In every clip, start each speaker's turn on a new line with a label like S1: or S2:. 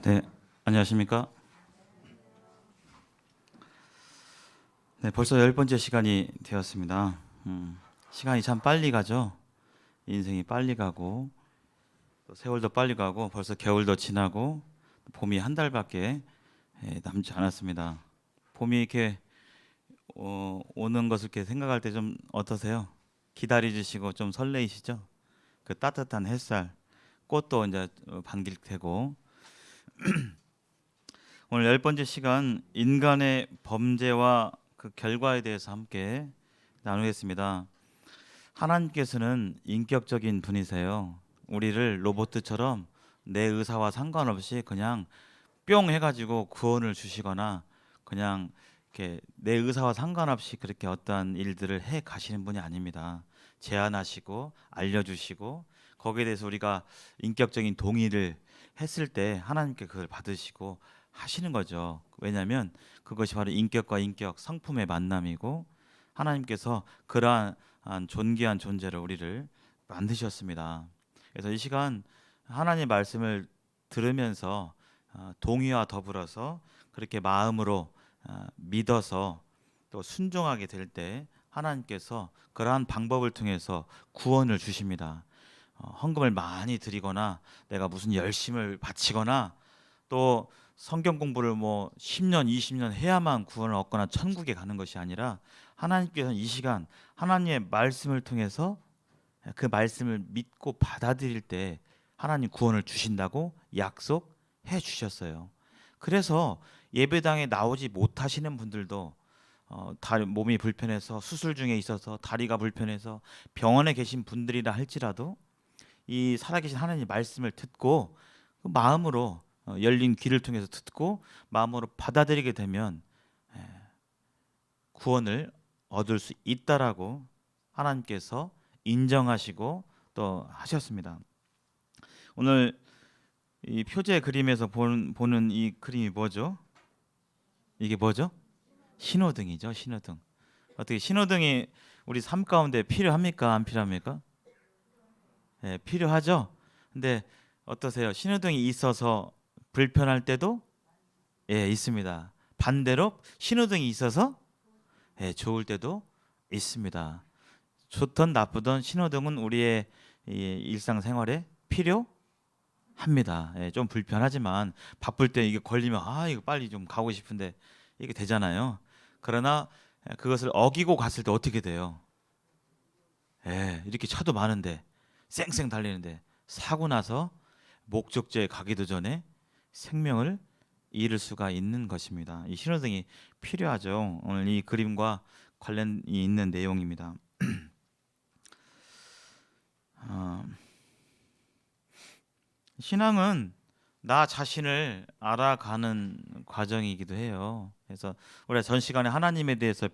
S1: 네, 안녕하십니까? 네, 벌써 10번째 시간이 되었습니다. 시간이 참 빨리 가죠. 인생이 빨리 가고 또 세월도 빨리 가고 벌써 겨울도 지나고 봄이 한 달밖에 남지 않았습니다. 봄이 이렇게 오는 것을 이렇게 생각할 때 좀 어떠세요? 기다리시고 좀 설레이시죠? 그 따뜻한 햇살, 꽃도 이제 반길 테고. 오늘 10번째 시간 인간의 범죄와 그 결과에 대해서 함께 나누겠습니다. 하나님께서는 인격적인 분이세요. 우리를 로봇처럼 내 의사와 상관없이 그냥 뿅 해가지고 구원을 주시거나 그냥 이렇게 내 의사와 상관없이 그렇게 어떠한 일들을 해 가시는 분이 아닙니다. 제안하시고 알려주시고 거기에 대해서 우리가 인격적인 동의를 했을 때 하나님께 그걸 받으시고 하시는 거죠. 왜냐하면 그것이 바로 인격과 인격 성품의 만남이고 하나님께서 그러한 존귀한 존재로 우리를 만드셨습니다. 그래서 이 시간 하나님의 말씀을 들으면서 동의와 더불어서 그렇게 마음으로 믿어서 또 순종하게 될 때 하나님께서 그러한 방법을 통해서 구원을 주십니다. 헌금을 많이 드리거나 내가 무슨 열심을 바치거나 또 성경 공부를 뭐 10년, 20년 해야만 구원을 얻거나 천국에 가는 것이 아니라 하나님께서는 이 시간 하나님의 말씀을 통해서 그 말씀을 믿고 받아들일 때 하나님 구원을 주신다고 약속해 주셨어요. 그래서 예배당에 나오지 못하시는 분들도 다리 몸이 불편해서 수술 중에 있어서 다리가 불편해서 병원에 계신 분들이라 할지라도 이 살아계신 하나님의 말씀을 듣고 그 마음으로 열린 귀를 통해서 듣고 마음으로 받아들이게 되면 구원을 얻을 수 있다라고 하나님께서 인정하시고 또 하셨습니다. 오늘 이 표제 그림에서 보는 이 그림이 뭐죠? 이게 뭐죠? 신호등이죠. 신호등. 어떻게 신호등이 우리 삶 가운데 필요합니까? 안 필요합니까? 네, 필요하죠. 근데 어떠세요? 신호등이 있어서 불편할 때도 있습니다. 반대로 신호등이 있어서 좋을 때도 있습니다. 좋든 나쁘든 신호등은 우리의 이 일상생활에 필요합니다. 좀 불편하지만 바쁠 때 이게 걸리면 이거 빨리 좀 가고 싶은데 이게 되잖아요. 그러나 그것을 어기고 갔을 때 어떻게 돼요? 이렇게 차도 많은데 쌩쌩 달리는데 사고 나서 목적지에 가기도 전에 생명을 잃을 수가 있는 것입니다. 이 신호등이 필요하죠. 오늘 이 그림과 관련이 있는 내용입니다. 어, 신앙은 나 자신을 알아가는 과정이기도 해요. 그래서 우리가 전 시간에 하나님에 대해서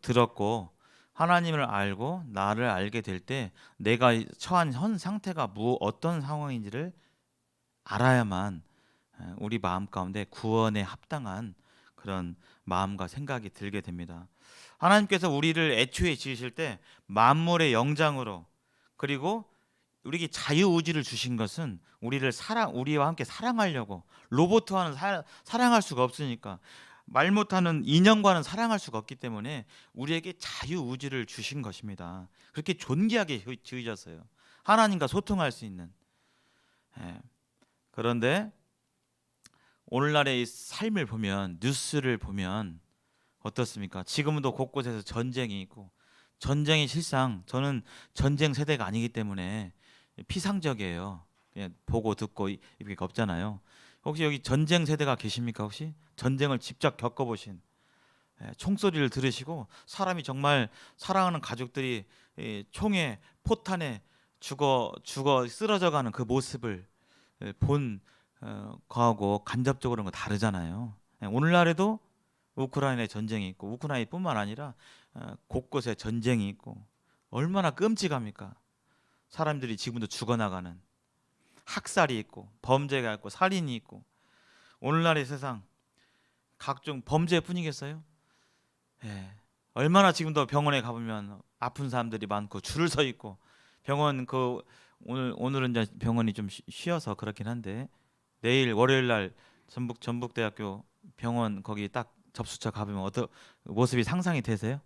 S1: 들었고 하나님을 알고 나를 알게 될 때 내가 처한 현 상태가 어떤 상황인지를 알아야만 우리 마음 가운데 구원에 합당한 그런 마음과 생각이 들게 됩니다. 하나님께서 우리를 애초에 지으실 때 만물의 영장으로 그리고 우리에게 자유의지를 주신 것은 우리와 함께 사랑하려고 로봇과는 사랑할 수가 없으니까 말 못하는 인형과는 사랑할 수가 없기 때문에 우리에게 자유의지를 주신 것입니다. 그렇게 존귀하게 지으셨어요. 하나님과 소통할 수 있는. 예. 그런데 오늘날의 이 삶을 보면 뉴스를 보면 어떻습니까? 지금도 곳곳에서 전쟁이 있고 전쟁이 실상 저는 전쟁 세대가 아니기 때문에 피상적이에요. 그냥 보고 듣고 이렇게 없잖아요. 혹시 여기 전쟁 세대가 계십니까? 혹시 전쟁을 직접 겪어보신 총소리를 들으시고 사람이 정말 사랑하는 가족들이 총에 포탄에 죽어 쓰러져가는 그 모습을 본 거하고 간접적으로는 거 다르잖아요. 오늘날에도 우크라이나에 전쟁이 있고 우크라이나뿐만 아니라 곳곳에 전쟁이 있고 얼마나 끔찍합니까? 사람들이 지금도 죽어나가는 학살이 있고 범죄가 있고 살인이 있고 오늘날의 세상 각종 범죄뿐이겠어요? 얼마나 지금도 병원에 가보면 아픈 사람들이 많고 줄을 서 있고 병원 오늘은 이제 병원이 좀 쉬어서 그렇긴 한데 내일 월요일 날 전북대학교 병원 거기 딱 접수처 가보면 어떤 모습이 상상이 되세요?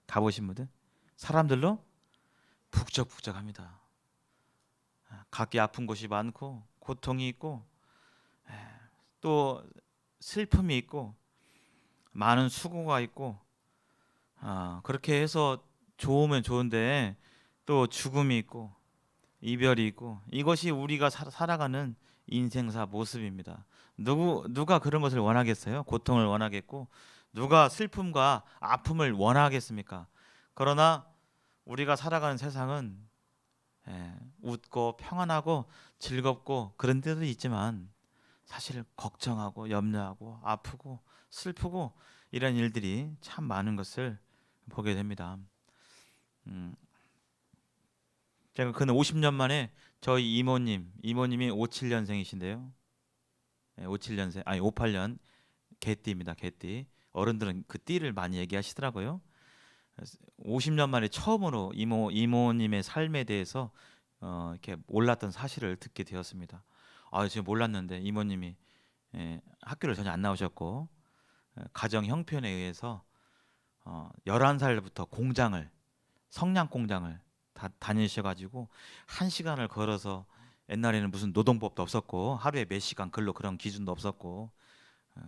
S1: 가보신 분들? 사람들로 북적북적합니다. 각기 아픈 곳이 많고 고통이 있고 또 슬픔이 있고 많은 수고가 있고 그렇게 해서 좋으면 좋은데 또 죽음이 있고 이별이 있고 이것이 우리가 살아가는 인생사 모습입니다. 누가 그런 것을 원하겠어요? 고통을 원하겠고 누가 슬픔과 아픔을 원하겠습니까? 그러나 우리가 살아가는 세상은 웃고 평안하고 즐겁고 그런 데도 있지만 사실 걱정하고 염려하고 아프고 슬프고 이런 일들이 참 많은 것을 보게 됩니다. 제가 그는 50년 만에 저희 이모님이 57년생이신데요. 57년생 아니 58년 개띠입니다. 개띠. 어른들은 그 띠를 많이 얘기하시더라고요. 50년 만에 처음으로 이모님의 삶에 대해서 이렇게 몰랐던 사실을 듣게 되었습니다. 지금 몰랐는데 이모님이 학교를 전혀 안 나오셨고 가정 형편에 의해서 11살부터 성냥 공장을 다니셔가지고 1시간을 걸어서 옛날에는 무슨 노동법도 없었고 하루에 몇 시간 근로 그런 기준도 없었고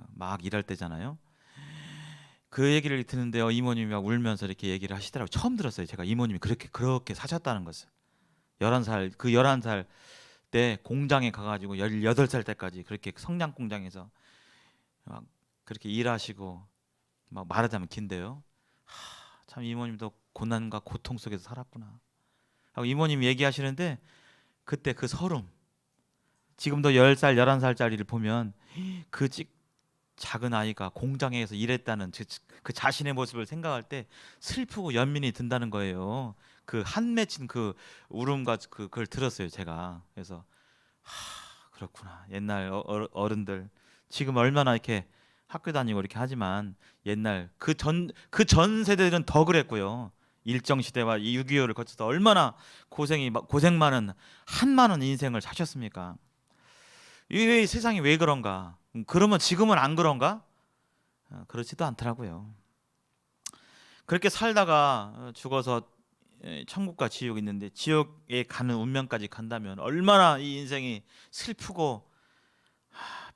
S1: 막 일할 때잖아요. 그 얘기를 듣는데요, 이모님이 막 울면서 이렇게 얘기를 하시더라고요. 처음 들었어요. 제가 이모님이 그렇게 사셨다는 것을. 11살 때 공장에 가가지고 18살 때까지 그렇게 성냥 공장에서 막 그렇게 일하시고 막 말하자면 긴데요. 참 이모님도 고난과 고통 속에서 살았구나 하고 이모님 얘기하시는데 그때 그 서름, 지금도 10살 11살짜리를 보면 그 작은 아이가 공장에서 일했다는 그 자신의 모습을 생각할 때 슬프고 연민이 든다는 거예요. 그 한 맺힌 그 울음과 그걸 들었어요, 제가. 그래서 그렇구나. 옛날 어른들 지금 얼마나 이렇게 학교 다니고 이렇게 하지만 옛날 그 전 세대들은 더 그랬고요. 일정 시대와 6.25를 거쳐서 얼마나 고생 많은 한많은 인생을 사셨습니까? 이 세상이 왜 그런가? 그러면 지금은 안 그런가? 그렇지도 않더라고요. 그렇게 살다가 죽어서 천국과 지옥이 있는데 지옥에 가는 운명까지 간다면 얼마나 이 인생이 슬프고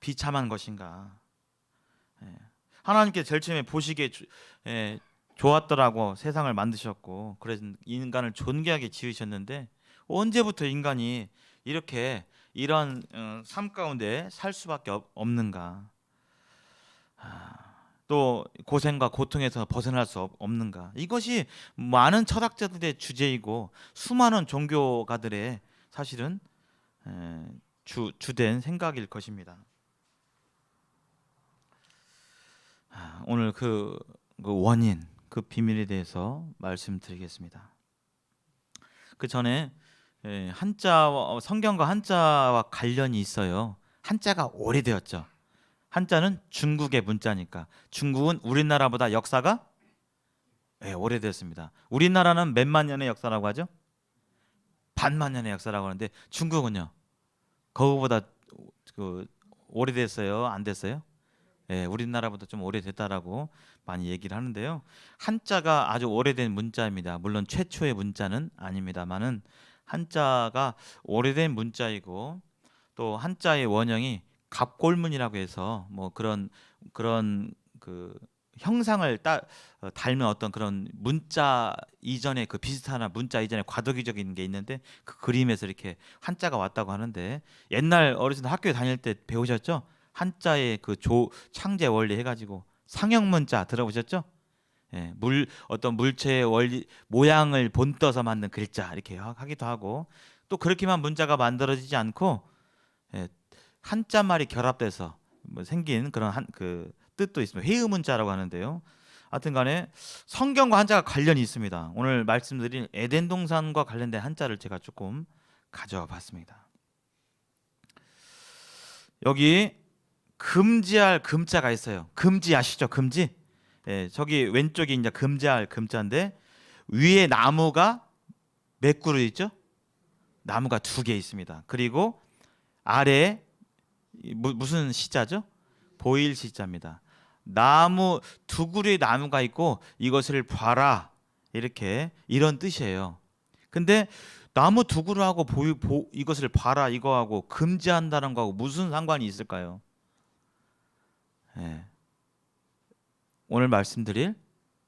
S1: 비참한 것인가. 하나님께 제일 처음에 보시기에 좋았더라고 세상을 만드셨고 그래서 인간을 존귀하게 지으셨는데 언제부터 인간이 이렇게 이런 삶 가운데 살 수밖에 없는가? 또 고생과 고통에서 벗어날 수 없는가? 이것이 많은 철학자들의 주제이고 수많은 종교가들의 사실은 주된 생각일 것입니다. 오늘 그 원인, 그 비밀에 대해서 말씀드리겠습니다. 그 전에 성경과 한자와 관련이 있어요. 한자가 오래되었죠. 한자는 중국의 문자니까. 중국은 우리나라보다 역사가 오래됐습니다. 우리나라는 몇만 년의 역사라고 하죠? 반만 년의 역사라고 하는데 중국은요. 그거보다 오래됐어요? 안 됐어요? 우리나라보다 좀 오래됐다라고 많이 얘기를 하는데요. 한자가 아주 오래된 문자입니다. 물론 최초의 문자는 아닙니다만은 한자가 오래된 문자이고 또 한자의 원형이 갑골문이라고 해서 뭐 그런 그 형상을 닮은 어떤 그런 문자 이전에 그 비슷한 문자 이전에 과도기적인 게 있는데 그 그림에서 이렇게 한자가 왔다고 하는데 옛날 어르신 학교에 다닐 때 배우셨죠? 한자의 그 창제 원리 해가지고 상형 문자 들어보셨죠? 어떤 물체의 원리 모양을 본떠서 만든 글자 이렇게 하기도 하고 또 그렇게만 문자가 만들어지지 않고 한자 말이 결합돼서 뭐 생긴 그런 그 뜻도 있습니다. 회의문자라고 하는데요. 하여튼간에 성경과 한자가 관련이 있습니다. 오늘 말씀드린 에덴 동산과 관련된 한자를 제가 조금 가져와 봤습니다. 여기 금지할 금자가 있어요. 금지 아시죠? 금지. 저기 왼쪽이 이제 금지할 금자인데 위에 나무가 몇 그루 있죠? 나무가 2개 있습니다. 그리고 아래에 무슨 시자죠? 보일 시자입니다. 나무 두 그루의 나무가 있고 이것을 봐라 이런 뜻이에요. 근데 나무 두 그루하고 이것을 봐라 이거하고 금지한다는 거하고 무슨 상관이 있을까요? 예. 오늘 말씀드릴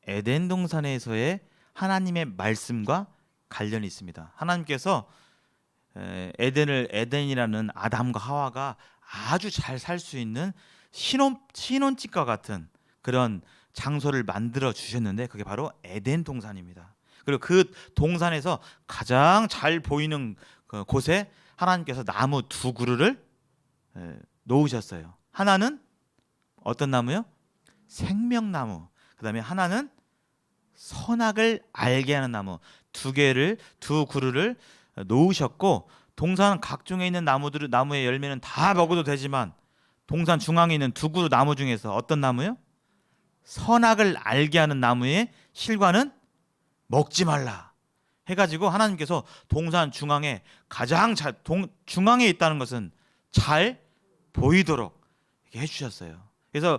S1: 에덴 동산에서의 하나님의 말씀과 관련이 있습니다. 하나님께서 에덴이라는 아담과 하와가 아주 잘 살 수 있는 신혼집과 같은 그런 장소를 만들어 주셨는데 그게 바로 에덴 동산입니다. 그리고 그 동산에서 가장 잘 보이는 그 곳에 하나님께서 나무 두 그루를 놓으셨어요. 하나는 어떤 나무요? 생명나무. 그다음에 하나는 선악을 알게 하는 나무. 두 그루를 놓으셨고, 동산 각종에 있는 나무의 열매는 다 먹어도 되지만 동산 중앙에 있는 두 그루 나무 중에서 어떤 나무요? 선악을 알게 하는 나무의 실과는 먹지 말라 해가지고 하나님께서 동산 중앙에 중앙에 있다는 것은 잘 보이도록 이렇게 해주셨어요. 그래서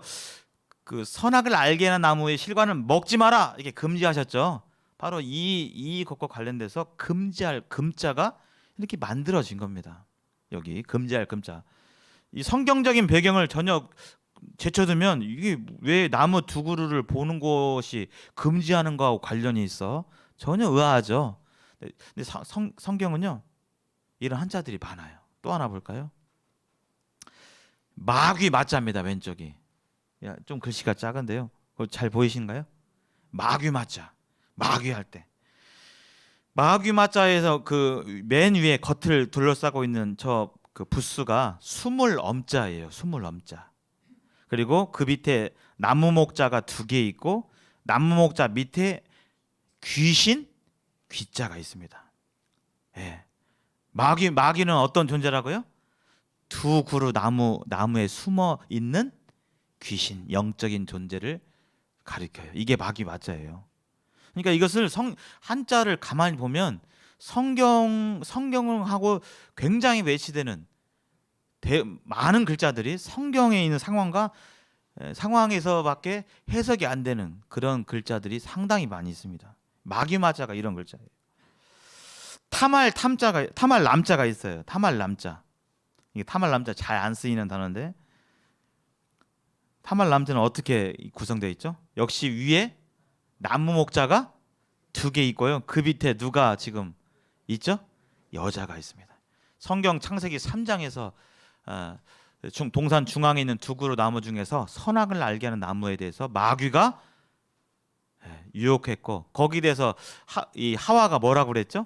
S1: 그 선악을 알게 하는 나무의 실과는 먹지 마라 이렇게 금지하셨죠. 바로 이것과 관련돼서 금지할 금자가 이렇게 만들어진 겁니다. 여기 금지할 금자. 이 성경적인 배경을 전혀 제쳐두면 이게 왜 나무 두 그루를 보는 것이 금지하는 거하고 관련이 있어? 전혀 의아하죠. 근데 성경은요 이런 한자들이 많아요. 또 하나 볼까요? 마귀 맞자입니다. 왼쪽이. 좀 글씨가 작은데요. 그거 잘 보이신가요? 마귀 맞자. 마귀 할 때. 마귀 맞자에서 그 맨 위에 겉을 둘러싸고 있는 저 그 부스가 수물엄자예요. 수물엄자. 그리고 그 밑에 나무 목자가 두 개 있고 나무 목자 밑에 귀신 귀자가 있습니다. 예. 마귀는 어떤 존재라고요? 두 그루 나무에 숨어 있는 귀신, 영적인 존재를 가리켜요. 이게 마귀 맞자예요. 그러니까 이것을 한자를 가만히 보면 성경하고 굉장히 매치되는 많은 글자들이 성경에 있는 상황에서밖에 해석이 안 되는 그런 글자들이 상당히 많이 있습니다. 마귀 맞자가 이런 글자예요. 타말 남자가 있어요. 타말 남자. 이게 타말 남자 잘 안 쓰이는 단어인데 타말 남자는 어떻게 구성되어 있죠? 역시 위에 나무 목자가 두 개 있고요. 그 밑에 누가 지금 있죠? 여자가 있습니다. 성경 창세기 3장에서 동산 중앙에 있는 두 그루 나무 중에서 선악을 알게 하는 나무에 대해서 마귀가 유혹했고 거기에 대해서 이 하와가 뭐라고 그랬죠?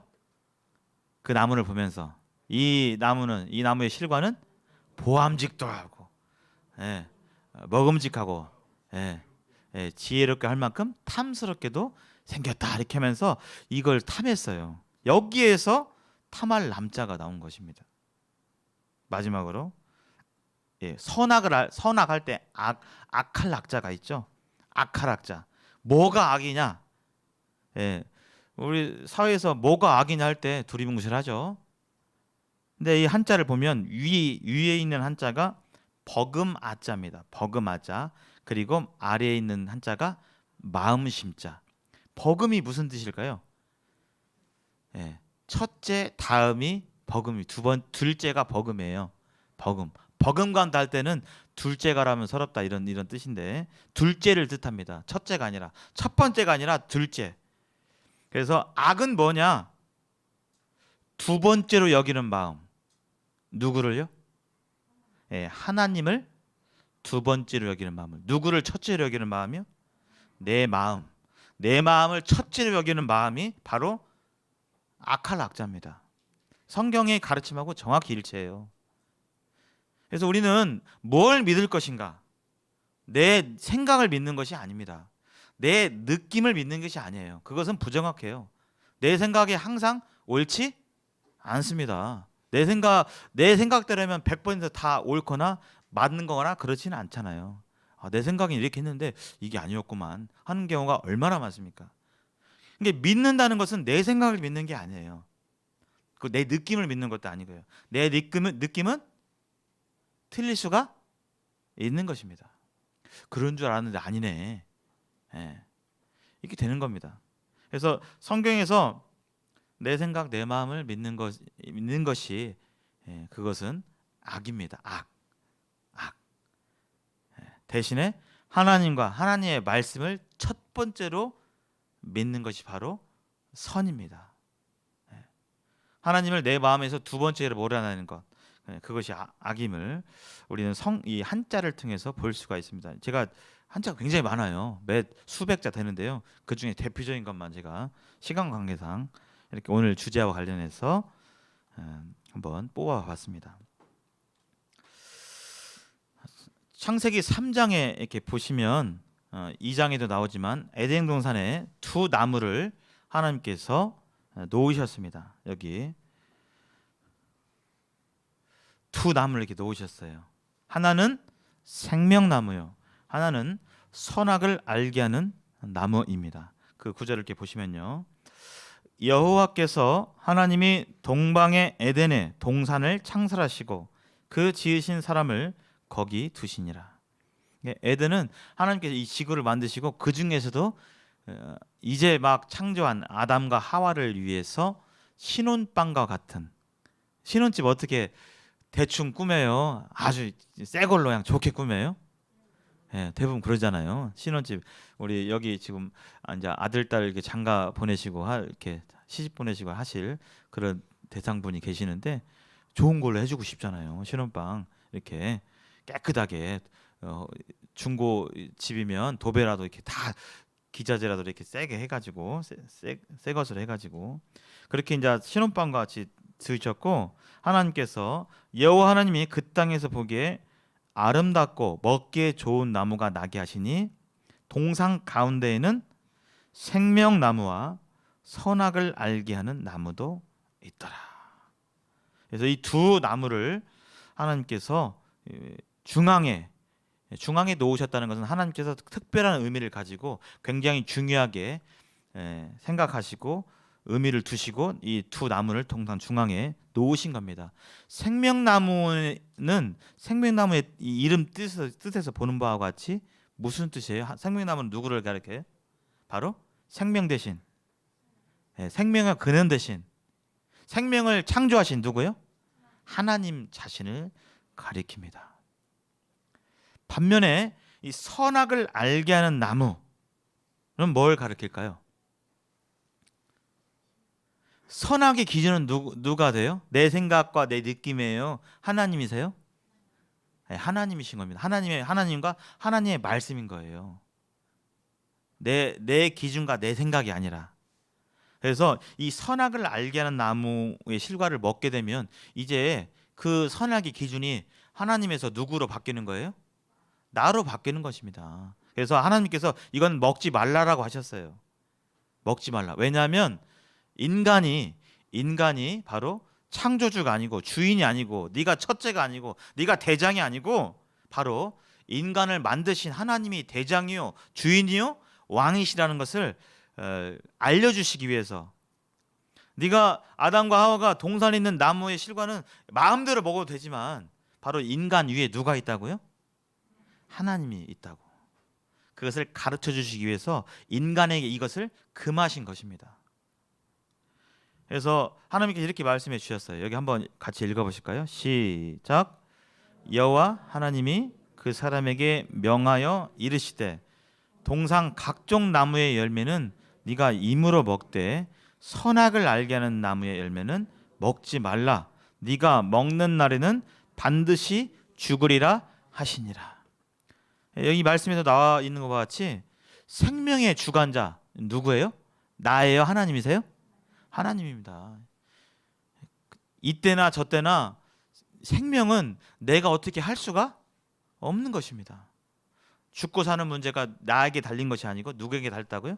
S1: 그 나무를 보면서 이 나무의 실과는 보암직도 하고 먹음직하고 지혜롭게 할 만큼 탐스럽게도 생겼다 이렇게 하면서 이걸 탐했어요. 여기에서 탐할 남자가 나온 것입니다. 마지막으로 선악할 때 악할 악자가 있죠. 악할 악자. 뭐가 악이냐? 우리 사회에서 뭐가 악이냐 할 때 두리뭉실하죠. 근데 이 한자를 보면 위에 있는 한자가 버금아자입니다. 버금아자. 그리고 아래에 있는 한자가 마음심자. 버금이 무슨 뜻일까요? 첫째 다음이 버금이 둘째가 버금이에요. 버금간다 할 때는 둘째가라면 서럽다 이런 뜻인데 둘째를 뜻합니다. 첫째가 아니라 첫 번째가 아니라 둘째. 그래서 악은 뭐냐? 두 번째로 여기는 마음. 누구를요? 하나님을 두 번째로 여기는 마음을. 누구를 첫째로 여기는 마음이요? 내 마음. 내 마음을 첫째로 여기는 마음이 바로 악할 악자입니다. 성경의 가르침하고 정확히 일치해요. 그래서 우리는 뭘 믿을 것인가? 내 생각을 믿는 것이 아닙니다. 내 느낌을 믿는 것이 아니에요. 그것은 부정확해요. 내 생각이 항상 옳지 않습니다. 내 생각대로면 100%다 옳거나 맞는 거나 그렇지는 않잖아요. 내 생각이 이렇게 했는데 이게 아니었구만 하는 경우가 얼마나 많습니까? 그러니까 믿는다는 것은 내 생각을 믿는 게 아니에요. 내 느낌을 믿는 것도 아니고요. 내 느낌은 틀릴 수가 있는 것입니다. 그런 줄 알았는데 아니네. 예. 이렇게 되는 겁니다. 그래서 성경에서 내 생각, 내 마음을 믿는 것이 그것은 악입니다. 악. 대신에 하나님과 하나님의 말씀을 첫 번째로 믿는 것이 바로 선입니다. 하나님을 내 마음에서 두 번째로 몰아내는 것, 그것이 악임을 우리는 이 한자를 통해서 볼 수가 있습니다. 제가 한자가 굉장히 많아요. 몇 수백 자 되는데요. 그 중에 대표적인 것만 제가 시간 관계상 이렇게 오늘 주제와 관련해서 한번 뽑아봤습니다. 창세기 3장에 이렇게 보시면 2장에도 나오지만 에덴 동산에 두 나무를 하나님께서 놓으셨습니다. 여기 두 나무를 이렇게 놓으셨어요. 하나는 생명나무요, 하나는 선악을 알게 하는 나무입니다. 그 구절을 이렇게 보시면요, 여호와께서 하나님이 동방의 에덴에 동산을 창설하시고 그 지으신 사람을 거기 두시니라. 에덴은 하나님께서 이 지구를 만드시고 그 중에서도 이제 막 창조한 아담과 하와를 위해서 신혼방과 같은, 신혼집 어떻게 대충 꾸며요? 아주 새 걸로 그냥 좋게 꾸며요? 예, 대부분 그러잖아요. 신혼집, 우리 여기 지금 이제 아들 딸 이렇게 장가 보내시고 이렇게 시집 보내시고 하실 그런 대상분이 계시는데 좋은 걸로 해주고 싶잖아요. 신혼방 이렇게 깨끗하게, 중고 집이면 도배라도 이렇게 다 기자재라도 이렇게 세게 해가지고 새 것으로 해가지고 그렇게 이제 신혼방과 같이 지으셨고, 하나님께서 여호와 하나님이 그 땅에서 보기에 아름답고 먹기에 좋은 나무가 나게 하시니 동산 가운데에는 생명나무와 선악을 알게 하는 나무도 있더라. 그래서 이 두 나무를 하나님께서 중앙에 놓으셨다는 것은 하나님께서 특별한 의미를 가지고 굉장히 중요하게 생각하시고 의미를 두시고 이 두 나무를 동산 중앙에 놓으신 겁니다. 생명나무는 생명나무의 이 이름 뜻에서 보는 바와 같이 무슨 뜻이에요? 생명나무는 누구를 가리켜요? 바로 생명 대신, 생명의 근원 대신 생명을 창조하신 누구요? 하나님 자신을 가리킵니다. 반면에 이 선악을 알게 하는 나무는 뭘 가리킬까요? 선악의 기준은 누가 돼요? 내 생각과 내 느낌이에요? 하나님이세요? 네, 하나님이신 겁니다. 하나님과 하나님의 말씀인 거예요. 내 기준과 내 생각이 아니라. 그래서 이 선악을 알게 하는 나무의 실과를 먹게 되면 이제 그 선악의 기준이 하나님에서 누구로 바뀌는 거예요? 나로 바뀌는 것입니다. 그래서 하나님께서 이건 먹지 말라라고 하셨어요. 먹지 말라. 왜냐하면 인간이 바로 창조주가 아니고 주인이 아니고 네가 첫째가 아니고 네가 대장이 아니고 바로 인간을 만드신 하나님이 대장이요 주인이요 왕이시라는 것을 알려주시기 위해서, 네가 아담과 하와가 동산에 있는 나무의 실과는 마음대로 먹어도 되지만 바로 인간 위에 누가 있다고요? 하나님이 있다고. 그것을 가르쳐 주시기 위해서 인간에게 이것을 금하신 것입니다. 그래서 하나님께서 이렇게 말씀해 주셨어요. 여기 한번 같이 읽어보실까요? 시작. 여호와 하나님이 그 사람에게 명하여 이르시되 동산 각종 나무의 열매는 네가 임으로 먹되 선악을 알게 하는 나무의 열매는 먹지 말라. 네가 먹는 날에는 반드시 죽으리라 하시니라. 여기 말씀에서 나와 있는 것과 같이 생명의 주관자 누구예요? 나예요? 하나님이세요? 하나님입니다. 이때나 저때나 생명은 내가 어떻게 할 수가 없는 것입니다. 죽고 사는 문제가 나에게 달린 것이 아니고 누구에게 달렸다고요?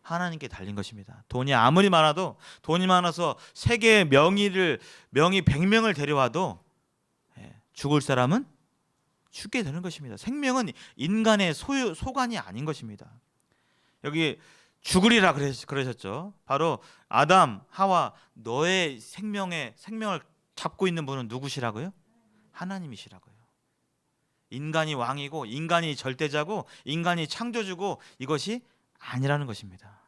S1: 하나님께 달린 것입니다. 돈이 아무리 많아도, 돈이 많아서 세계의 명의 100명을 데려와도 죽을 사람은 죽게 되는 것입니다. 생명은 인간의 소관이 아닌 것입니다. 여기 죽으리라 그러셨죠. 바로 아담, 하와, 너의 생명을 잡고 있는 분은 누구시라고요? 하나님이시라고요. 인간이 왕이고 인간이 절대자고 인간이 창조주고 이것이 아니라는 것입니다.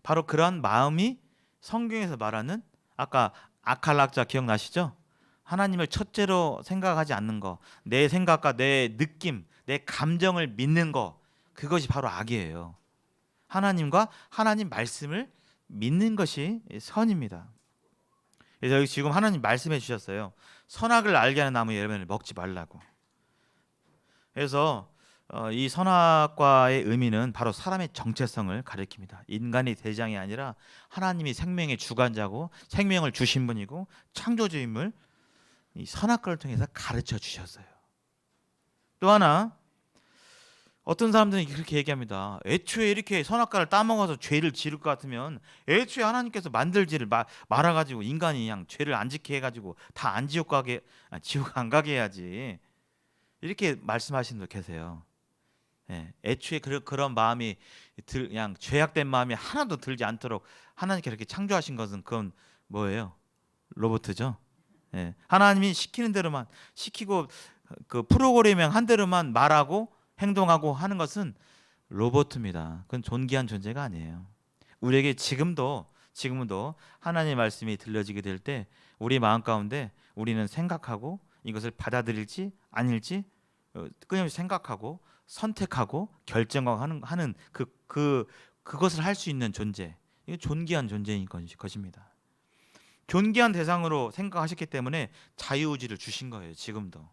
S1: 바로 그러한 마음이 성경에서 말하는 아까 아칼락자 기억나시죠? 하나님을 첫째로 생각하지 않는 거, 내 생각과 내 느낌, 내 감정을 믿는 거, 그것이 바로 악이에요. 하나님과 하나님 말씀을 믿는 것이 선입니다. 그래서 여기 지금 하나님 말씀해 주셨어요. 선악을 알게 하는 나무 열매를 먹지 말라고. 그래서 이 선악과의 의미는 바로 사람의 정체성을 가리킵니다. 인간의 대장이 아니라 하나님이 생명의 주관자고 생명을 주신 분이고 창조주임을 이 선악과를 통해서 가르쳐 주셨어요. 또 하나 어떤 사람들은 그렇게 얘기합니다. 애초에 이렇게 선악과를 따먹어서 죄를 지을 것 같으면 애초에 하나님께서 만들지를 말아가지고 인간이 그냥 죄를 안 지게 해가지고 다 안 지옥 가게, 지옥 안 가게 해야지. 이렇게 말씀하시는 분 계세요. 예, 애초에 그런 마음이 그냥 죄악된 마음이 하나도 들지 않도록 하나님께 그렇게 창조하신 것은 그건 뭐예요? 로봇이죠. 예, 하나님이 시키는 대로만 시키고 그 프로그래밍 한 대로만 말하고 행동하고 하는 것은 로봇입니다. 그건 존귀한 존재가 아니에요. 우리에게 지금도 하나님의 말씀이 들려지게 될 때 우리 마음 가운데 우리는 생각하고 이것을 받아들일지 아닐지 끊임없이 생각하고 선택하고 결정하고 하는 그것을 할 수 있는 존재. 이게 존귀한 존재인 것입니다. 존귀한 대상으로 생각하셨기 때문에 자유의지를 주신 거예요. 지금도.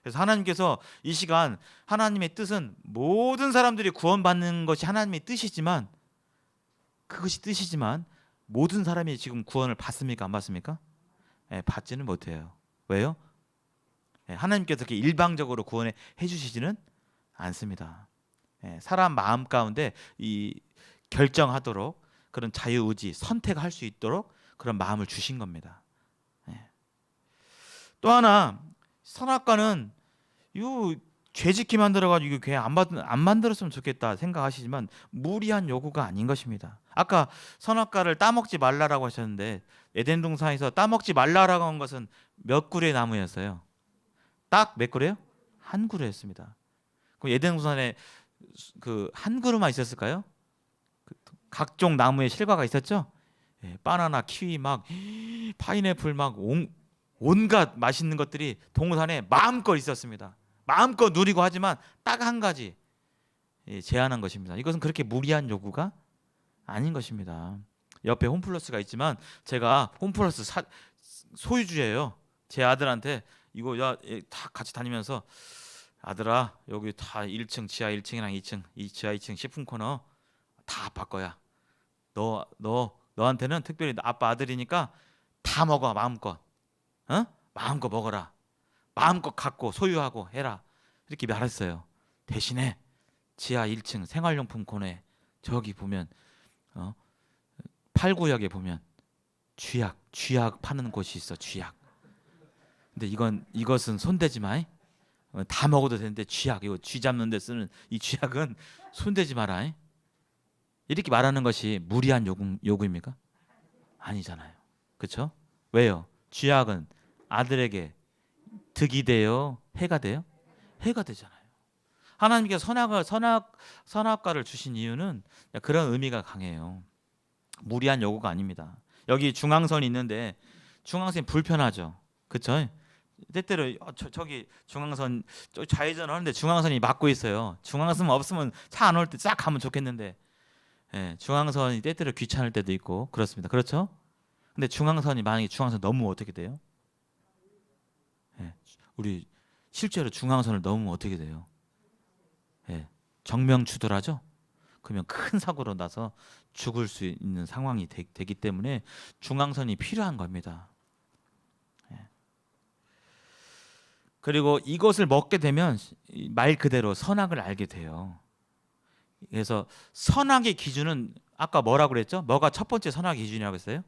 S1: 그래서 하나님께서 이 시간 하나님의 뜻은 모든 사람들이 구원받는 것이 하나님의 뜻이지만 그것이 뜻이지만 모든 사람이 지금 구원을 받습니까? 안 받습니까? 네, 받지는 못해요. 왜요? 네, 하나님께서 그렇게 일방적으로 구원해 주시지는 않습니다. 네, 사람 마음 가운데 이 결정하도록 그런 자유의지 선택할 수 있도록 그런 마음을 주신 겁니다. 네. 또 하나 선악과는 이 죄짓게 만들어가지고 이거 안 만들었으면 좋겠다 생각하시지만 무리한 요구가 아닌 것입니다. 아까 선악과를 따먹지 말라라고 하셨는데 에덴 동산에서 따먹지 말라라고 한 것은 몇 그루의 나무였어요? 딱 몇 그루요? 한 그루였습니다. 그럼 에덴 동산에 그 한 그루만 있었을까요? 각종 나무의 실과가 있었죠? 예, 바나나, 키위 막 파인애플 막 온갖 맛있는 것들이 동산에 마음껏 있었습니다. 마음껏 누리고 하지만 딱 한 가지 제한한 것입니다. 이것은 그렇게 무리한 요구가 아닌 것입니다. 옆에 홈플러스가 있지만 제가 홈플러스 소유주예요. 제 아들한테 이거 다 같이 다니면서 아들아 여기 다 1층 지하 1층이랑 2층 이 지하 2층 식품 코너 다 아빠 거야. 너한테는 특별히 아빠 아들이니까 다 먹어 마음껏. 마음껏 먹어라. 마음껏 갖고 소유하고 해라. 이렇게 말했어요. 대신에 지하 1층 생활용품 코너에 저기 보면 8구역에 보면 쥐약 파는 곳이 있어. 쥐약. 근데 이것은 손대지 마. 다 먹어도 되는데 쥐약 이거 쥐 잡는 데 쓰는 이 쥐약은 손대지 마라. 이렇게 말하는 것이 무리한 요구입니까? 아니잖아요. 그렇죠? 왜요? 쥐약은 아들에게 득이 돼요? 해가 돼요? 해가 되잖아요. 하나님께서 선악과를 주신 이유는 그런 의미가 강해요. 무리한 요구가 아닙니다. 여기 중앙선이 있는데 중앙선이 불편하죠. 그렇죠? 때때로 저기 중앙선 좌회전 하는데 중앙선이 막고 있어요. 중앙선 없으면 차 안 올 때 싹 가면 좋겠는데 중앙선이 때때로 귀찮을 때도 있고 그렇습니다. 그렇죠? 근데 만약에 중앙선 넘으면 어떻게 돼요? 우리 실제로 중앙선을 넘으면 어떻게 돼요? 정명추돌하죠? 그러면 큰 사고로 나서 죽을 수 있는 상황이 되기 때문에 중앙선이 필요한 겁니다. 그리고 이것을 먹게 되면 말 그대로 선악을 알게 돼요. 그래서 선악의 기준은 아까 뭐라고 그랬죠? 뭐가 첫 번째 선악의 기준이라고 했어요?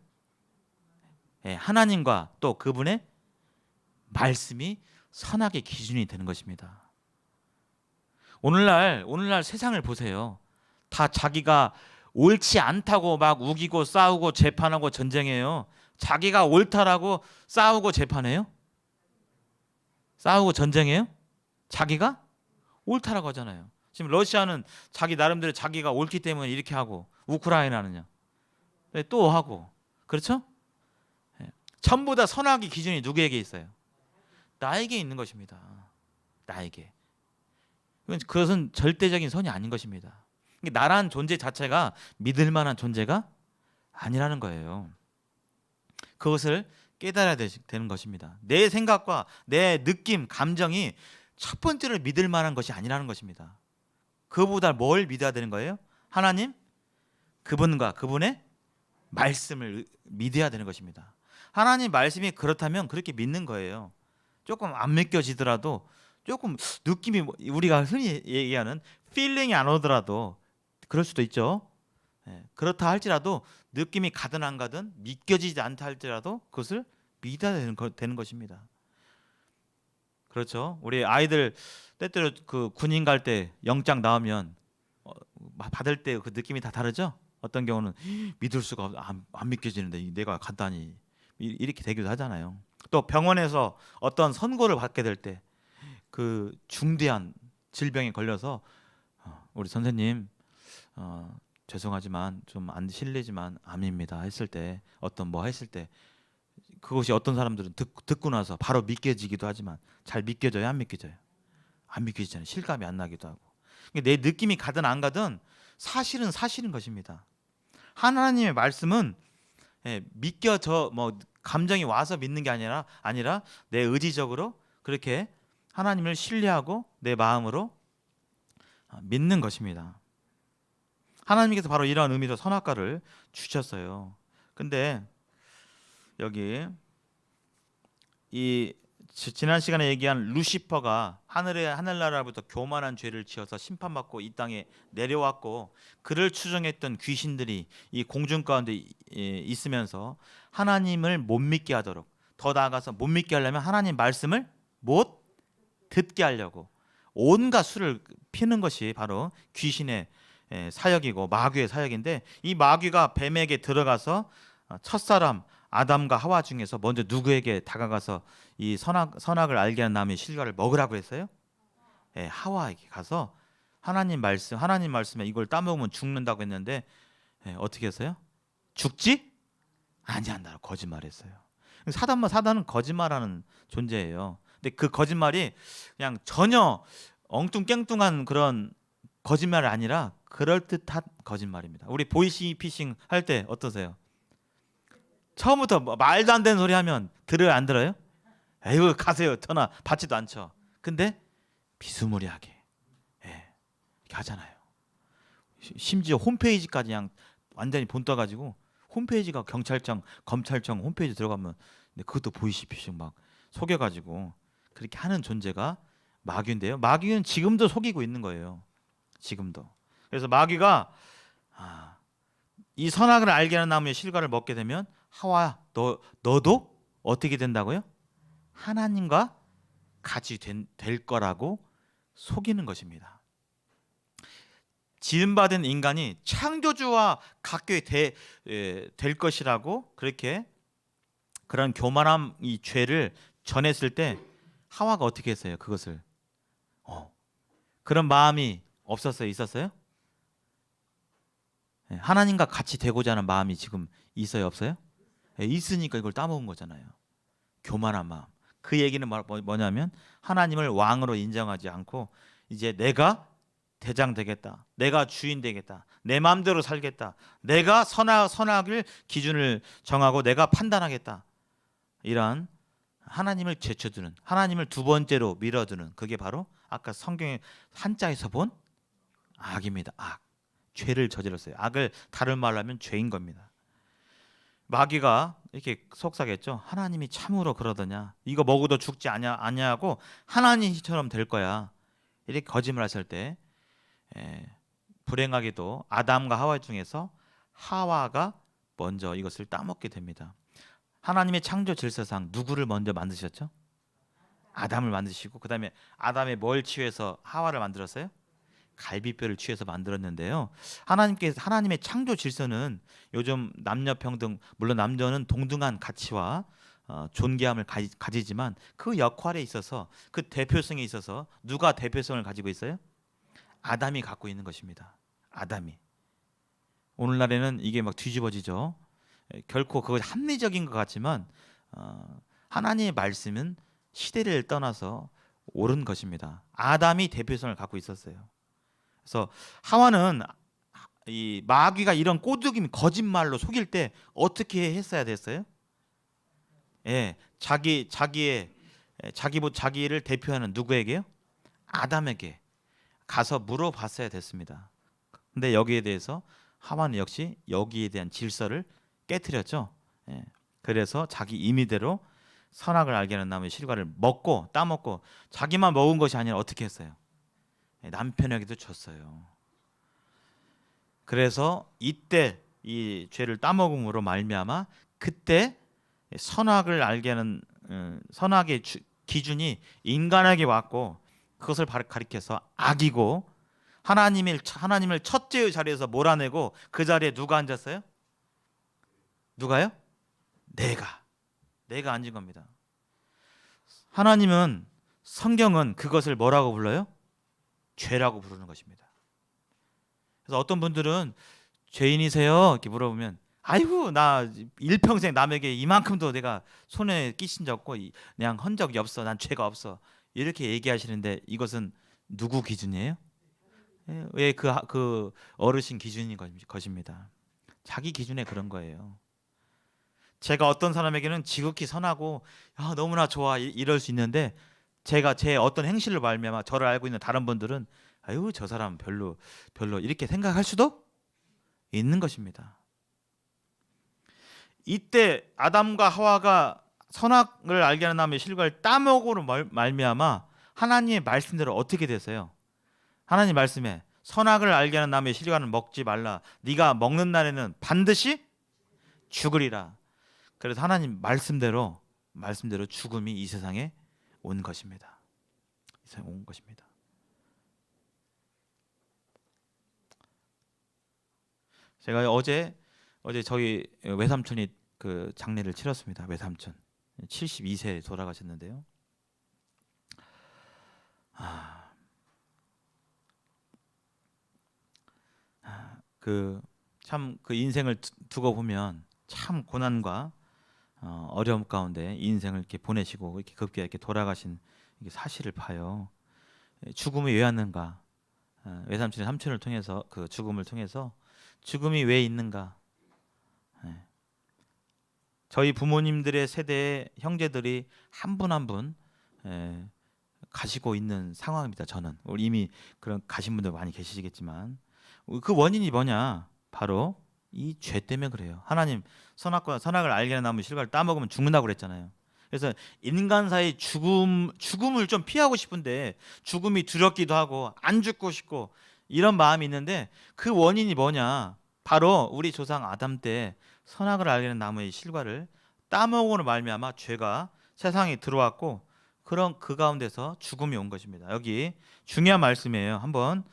S1: 하나님과 또 그분의 말씀이 선악의 기준이 되는 것입니다. 오늘날 세상을 보세요. 다 자기가 옳지 않다고 막 우기고 싸우고 재판하고 전쟁해요. 자기가 옳다라고 싸우고 재판해요? 싸우고 전쟁해요? 자기가 옳다라고 하잖아요. 지금 러시아는 자기 나름대로 자기가 옳기 때문에 이렇게 하고, 우크라이나는요 또 하고, 그렇죠? 예. 전부 다 선악의 기준이 누구에게 있어요? 나에게 있는 것입니다. 나에게. 그것은 절대적인 선이 아닌 것입니다. 나란 존재 자체가 믿을 만한 존재가 아니라는 거예요. 그것을 깨달아야 되는 것입니다. 내 생각과 내 느낌, 감정이 첫 번째로 믿을 만한 것이 아니라는 것입니다. 그보다 뭘 믿어야 되는 거예요? 하나님, 그분과 그분의 말씀을 믿어야 되는 것입니다. 하나님 말씀이 그렇다면 그렇게 믿는 거예요. 조금 안 믿겨지더라도, 조금 느낌이, 우리가 흔히 얘기하는 필링이 안 오더라도 그럴 수도 있죠. 예, 그렇다 할지라도, 느낌이 가든 안 가든 믿겨지지 않다 할지라도 그것을 믿어야 되는 것입니다. 그렇죠. 우리 아이들 때때로 그 군인 갈 때 영장 나오면 받을 때 그 느낌이 다 다르죠. 어떤 경우는 믿을 수가 안 믿겨지는데 내가 간단히 이렇게 되기도 하잖아요. 또 병원에서 어떤 선고를 받게 될 때, 그 중대한 질병에 걸려서 우리 선생님 죄송하지만 좀 안 실례지만 암입니다 했을 때, 어떤 뭐 했을 때, 그것이 어떤 사람들은 듣고 나서 바로 믿겨지기도 하지만, 잘 믿겨져요, 안 믿겨져요? 안 믿겨지잖아요. 실감이 안 나기도 하고. 내 느낌이 가든 안 가든 사실은 사실인 것입니다. 하나님의 말씀은 믿겨져, 뭐 감정이 와서 믿는 게 아니라 내 의지적으로 그렇게 하나님을 신뢰하고 내 마음으로 믿는 것입니다. 하나님께서 바로 이러한 의미로 선악과를 주셨어요. 근데 여기 이 지난 시간에 얘기한 루시퍼가 하늘나라부터 교만한 죄를 지어서 심판받고 이 땅에 내려왔고, 그를 추종했던 귀신들이 이 공중 가운데 있으면서 하나님을 못 믿게 하도록, 더 나아가서 못 믿게 하려면 하나님 말씀을 못 듣게 하려고 온갖 수를 피는 것이 바로 귀신의 사역이고 마귀의 사역인데, 이 마귀가 뱀에게 들어가서 첫사람 아담과 하와 중에서 먼저 누구에게 다가가서 이 선악을 알게 한 나무의 실과를 먹으라고 했어요? 하와에게 가서 하나님 말씀에 이걸 따먹으면 죽는다고 했는데, 어떻게 했어요? 죽지 아니한다고 거짓말했어요. 사단은 거짓말하는 존재예요. 근데 그 거짓말이 그냥 전혀 엉뚱깽뚱한 그런 거짓말이 아니라 그럴듯한 거짓말입니다. 우리 보이시피싱 할 때 어떠세요? 처음부터 말도 안 되는 소리 하면 들어요, 안 들어요? 에이구 가세요, 전화 받지도 않죠. 근데 비스무리하게 이렇게 하잖아요. 심지어 홈페이지까지 그냥 완전히 본 떠가지고, 홈페이지가 경찰청, 검찰청 홈페이지 들어가면 그것도 보이시피싱 막 속여가지고 그렇게 하는 존재가 마귀인데요. 마귀는 지금도 속이고 있는 거예요. 지금도. 그래서 마귀가 이 선악을 알게 하는 나무의 실과를 먹게 되면, 하와야 너도 어떻게 된다고요? 하나님과 같이 될 거라고 속이는 것입니다. 지음받은 인간이 창조주와 같게 될 것이라고 그렇게 그런 교만함, 이 죄를 전했을 때 하와가 어떻게 했어요? 그것을 그런 마음이 없었어요? 있었어요? 하나님과 같이 되고자 하는 마음이 지금 있어요? 없어요? 있으니까 이걸 따먹은 거잖아요. 교만한 마음. 그 얘기는 뭐냐면, 하나님을 왕으로 인정하지 않고 이제 내가 대장 되겠다, 내가 주인 되겠다, 내 마음대로 살겠다, 내가 선악을 기준을 정하고 내가 판단하겠다, 이러한 하나님을 제쳐두는, 하나님을 두 번째로 밀어두는, 그게 바로 아까 성경의 한자에서 본 악입니다. 악. 죄를 저질렀어요. 악을 다른 말로 하면 죄인 겁니다. 마귀가 이렇게 속삭였죠. 하나님이 참으로 그러더냐, 이거 먹어도 죽지 아니하고 하나님처럼 될 거야, 이렇게 거짓말하실 때 불행하게도 아담과 하와 중에서 하와가 먼저 이것을 따먹게 됩니다. 하나님의 창조 질서상 누구를 먼저 만드셨죠? 아담을 만드시고, 그 다음에 아담의 뭘 취해서 하와를 만들었어요? 갈비뼈를 취해서 만들었는데요. 하나님의 창조 질서는 요즘 남녀 평등, 물론 남녀는 동등한 가치와 존귀함을 가지지만 그 역할에 있어서 그 대표성에 있어서 누가 대표성을 가지고 있어요? 아담이 갖고 있는 것입니다. 아담이. 오늘날에는 이게 막 뒤집어지죠. 결코 그것이 합리적인 것 같지만 하나님의 말씀은 시대를 떠나서 옳은 것입니다. 아담이 대표성을 갖고 있었어요. 그래서 하와는 이 마귀가 이런 꼬드김 거짓말로 속일 때 어떻게 했어야 됐어요? 예, 자기를 대표하는 누구에게요? 아담에게 가서 물어봤어야 됐습니다. 근데 여기에 대해서 하와는 역시 여기에 대한 질서를 깨뜨렸죠. 예, 그래서 자기 임의대로 선악을 알게 하는 나무의 실과를 먹고 따먹고 자기만 먹은 것이 아니라 어떻게 했어요? 예, 남편에게도 줬어요. 그래서 이때 이 죄를 따먹음으로 말미암아 그때 선악을 알게 하는 선악의 기준이 인간에게 왔고 그것을 가리켜서 악이고 하나님을 첫째의 자리에서 몰아내고 그 자리에 누가 앉았어요? 누가요? 내가 앉은 겁니다. 하나님은 성경은 그것을 뭐라고 불러요? 죄라고 부르는 것입니다. 그래서 어떤 분들은 죄인이세요? 이렇게 물어보면 아이고 나 일평생 남에게 이만큼도 내가 손에 끼친 적 없고 그냥 헌 적이 없어. 난 죄가 없어. 이렇게 얘기하시는데 이것은 누구 기준이에요? 왜 그 어르신 기준인 것입니다. 자기 기준에 그런 거예요. 제가 어떤 사람에게는 지극히 선하고 너무나 좋아 이럴 수 있는데 제가 제 어떤 행실을 말미암아 저를 알고 있는 다른 분들은 아유 저 사람 별로 이렇게 생각할 수도 있는 것입니다. 이때 아담과 하와가 선악을 알게 하는 나무의 실과를 따먹으로 말미암아 하나님의 말씀대로 어떻게 됐어요? 하나님 말씀에 선악을 알게 하는 나무의 실과는 먹지 말라. 네가 먹는 날에는 반드시 죽으리라. 그래서 하나님 말씀대로 죽음이 이 세상에 온 것입니다. 이 세상에 온 것입니다. 제가 어제 저희 외삼촌이 그 장례를 치렀습니다. 외삼촌 72세에 돌아가셨는데요. 참 그 인생을 두고 보면 참 고난과 어려움 가운데 인생을 이렇게 보내시고 이렇게 급기야 이렇게 돌아가신 사실을 봐요. 죽음이 왜 왔는가? 외삼촌의 삼촌을 통해서 그 죽음을 통해서 죽음이 왜 있는가? 저희 부모님들의 세대의 형제들이 한 분 한 분 가시고 있는 상황입니다. 저는 이미 그런 가신 분들 많이 계시겠지만 그 원인이 뭐냐? 바로 이 죄 때문에 그래요. 하나님 선악을 알게 하는 나무 실과를 따먹으면 죽는다고 그랬잖아요. 그래서 인간 사이 죽음을 좀 피하고 싶은데 죽음이 두렵기도 하고 안 죽고 싶고 이런 마음이 있는데 그 원인이 뭐냐? 바로 우리 조상 아담 때 선악을 알게 하는 나무의 실과를 따먹음으로 말미암아 죄가 세상에 들어왔고 그런 그 가운데서 죽음이 온 것입니다. 여기 중요한 말씀이에요. 한번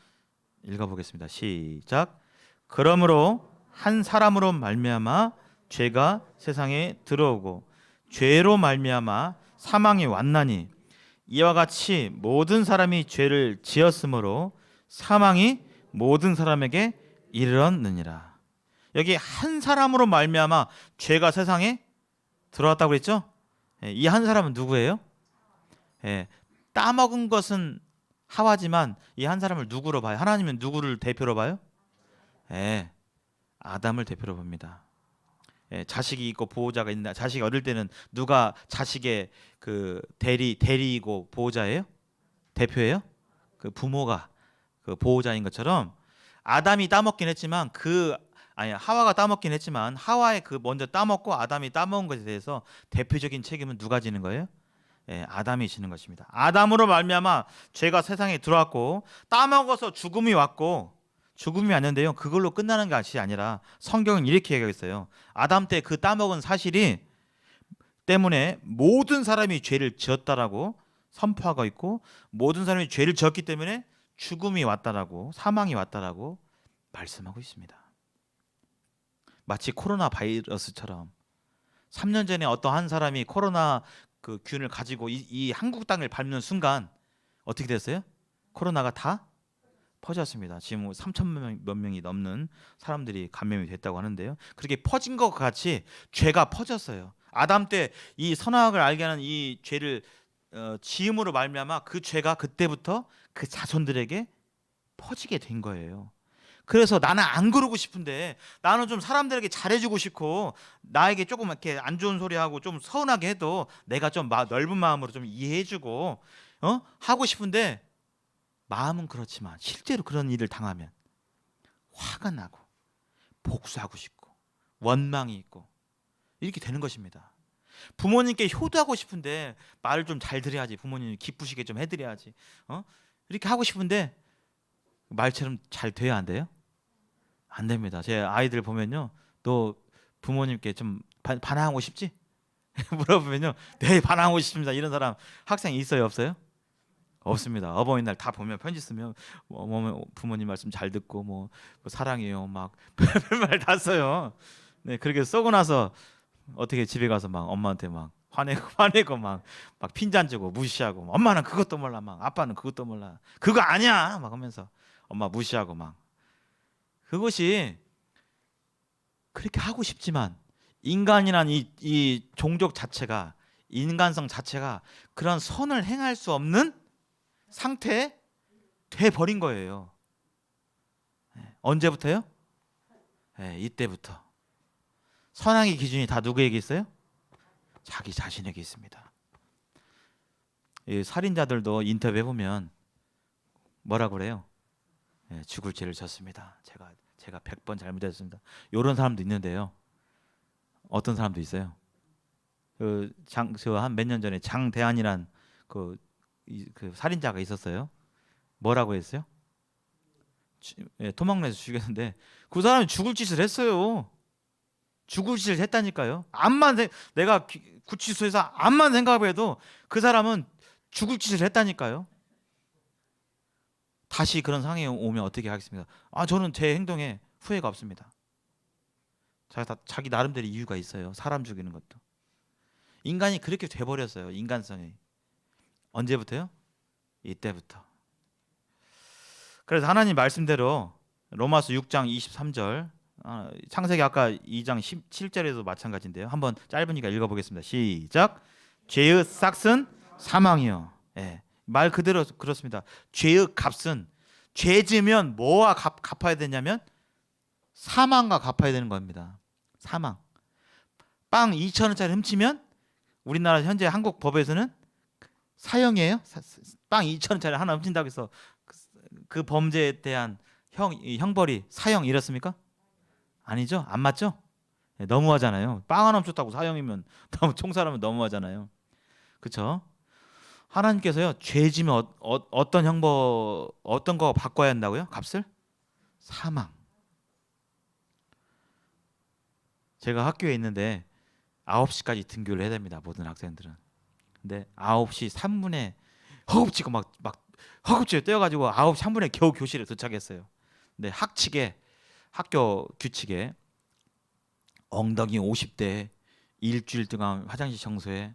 S1: 읽어보겠습니다. 시작. 그러므로 한 사람으로 말미암아 죄가 세상에 들어오고 죄로 말미암아 사망이 왔나니 이와 같이 모든 사람이 죄를 지었으므로 사망이 모든 사람에게 이르렀느니라. 여기 한 사람으로 말미암아 죄가 세상에 들어왔다고 그랬죠? 이 한 사람은 누구예요? 따먹은 것은 하와지만 이 한 사람을 누구로 봐요? 하나님은 누구를 대표로 봐요? 아담을 대표로 봅니다. 자식이 있고 보호자가 있나? 자식이 어릴 때는 누가 자식의 그 대리이고 보호자예요? 대표예요? 그 부모가 그 보호자인 것처럼 아담이 따먹긴 했지만 하와가 따먹긴 했지만 하와의 그 먼저 따먹고 아담이 따먹은 것에 대해서 대표적인 책임은 누가 지는 거예요? 아담이 지는 것입니다. 아담으로 말미암아 죄가 세상에 들어왔고 따먹어서 죽음이 왔고 죽음이 왔는데요. 그걸로 끝나는 것이 아니라 성경은 이렇게 얘기했어요. 아담 때 그 따먹은 사실이 때문에 모든 사람이 죄를 지었다라고 선포하고 있고 모든 사람이 죄를 지었기 때문에 죽음이 왔다라고 사망이 왔다라고 말씀하고 있습니다. 마치 코로나 바이러스처럼 3년 전에 어떤 한 사람이 코로나 그 균을 가지고 이 한국 땅을 밟는 순간 어떻게 됐어요? 코로나가 다 퍼졌습니다. 지금 3천 몇 명이 넘는 사람들이 감염이 됐다고 하는데요. 그렇게 퍼진 것 같이 죄가 퍼졌어요. 아담 때 이 선악을 알게 하는 이 죄를 지음으로 말미암아 그 죄가 그때부터 그 자손들에게 퍼지게 된 거예요. 그래서 나는 안 그러고 싶은데 나는 좀 사람들에게 잘해주고 싶고 나에게 조금 이렇게 안 좋은 소리 하고 좀 서운하게 해도 내가 좀 넓은 마음으로 좀 이해해주고 하고 싶은데 마음은 그렇지만 실제로 그런 일을 당하면 화가 나고 복수하고 싶고 원망이 있고 이렇게 되는 것입니다. 부모님께 효도하고 싶은데 말을 좀 잘 드려야지, 부모님 기쁘시게 좀 해드려야지, 이렇게 하고 싶은데 말처럼 잘 돼야 안 돼요? 안 됩니다. 제 아이들 보면요, 너 부모님께 좀 반항하고 싶지? 물어보면요, 네 반항하고 싶습니다. 이런 사람 학생 있어요, 없어요? 없습니다. 어버이날 다 보면 편지 쓰면 부모님 말씀 잘 듣고 뭐 사랑해요 막 별말 다 써요. 네, 그렇게 써고 나서 어떻게 집에 가서 막 엄마한테 막 화내고 막 핀잔 주고 무시하고 엄마는 그것도 몰라 막 아빠는 그것도 몰라 그거 아니야 막 하면서 엄마 무시하고 막 그것이 그렇게 하고 싶지만 인간이란 이 종족 자체가 인간성 자체가 그런 선을 행할 수 없는 상태에 돼 버린 거예요. 언제부터요? 네, 이때부터. 선악의 기준이 다 누구에게 있어요? 자기 자신에게 있습니다. 이 살인자들도 인터뷰해 보면 뭐라 그래요? 네, 죽을 죄를 졌습니다. 제가 100번 잘못했습니다. 이런 사람도 있는데요. 어떤 사람도 있어요. 한 몇 년 전에 장대한이란 그 살인자가 있었어요. 뭐라고 했어요? 토막내서 죽였는데 그 사람이 죽을 짓을 했어요. 죽을 짓을 했다니까요. 내가 구치소에서 암만 생각해도 그 사람은 죽을 짓을 했다니까요. 다시 그런 상황에 오면 어떻게 하겠습니까? 저는 제 행동에 후회가 없습니다. 자기 나름대로 이유가 있어요. 사람 죽이는 것도. 인간이 그렇게 돼버렸어요. 인간성이. 언제부터요? 이때부터. 그래서 하나님 말씀대로 로마서 6장 23절, 창세기 아까 2장 17절에도 마찬가지인데요. 한번 짧으니까 읽어보겠습니다. 시작. 죄의 삭은 사망이요. 예, 말 그대로 그렇습니다. 죄의 값은 죄 지면 뭐와 갚아야 되냐면 사망과 갚아야 되는 겁니다. 사망. 빵 2,000원짜리 훔치면 우리나라 현재 한국 법에서는 사형이에요. 빵 2,000원짜리 하나 훔친다고 해서 그 범죄에 대한 형벌이 사형 이렇습니까? 아니죠. 안 맞죠? 네, 너무하잖아요. 빵 하나 훔쳤다고 사형이면 너무 총살하면 너무하잖아요. 그렇죠? 하나님께서요, 죄 지면 어떤 거 바꿔야 한다고요? 값을? 사망. 제가 학교에 있는데 9시까지 등교를 해야 됩니다. 모든 학생들은. 근데 9시 3분에 허겁지겁 막 허겁지겁 뛰어가지고 9시 3분에 겨우 교실에 도착했어요. 근데 학교 규칙에 엉덩이 50대 일주일 동안 화장실 청소에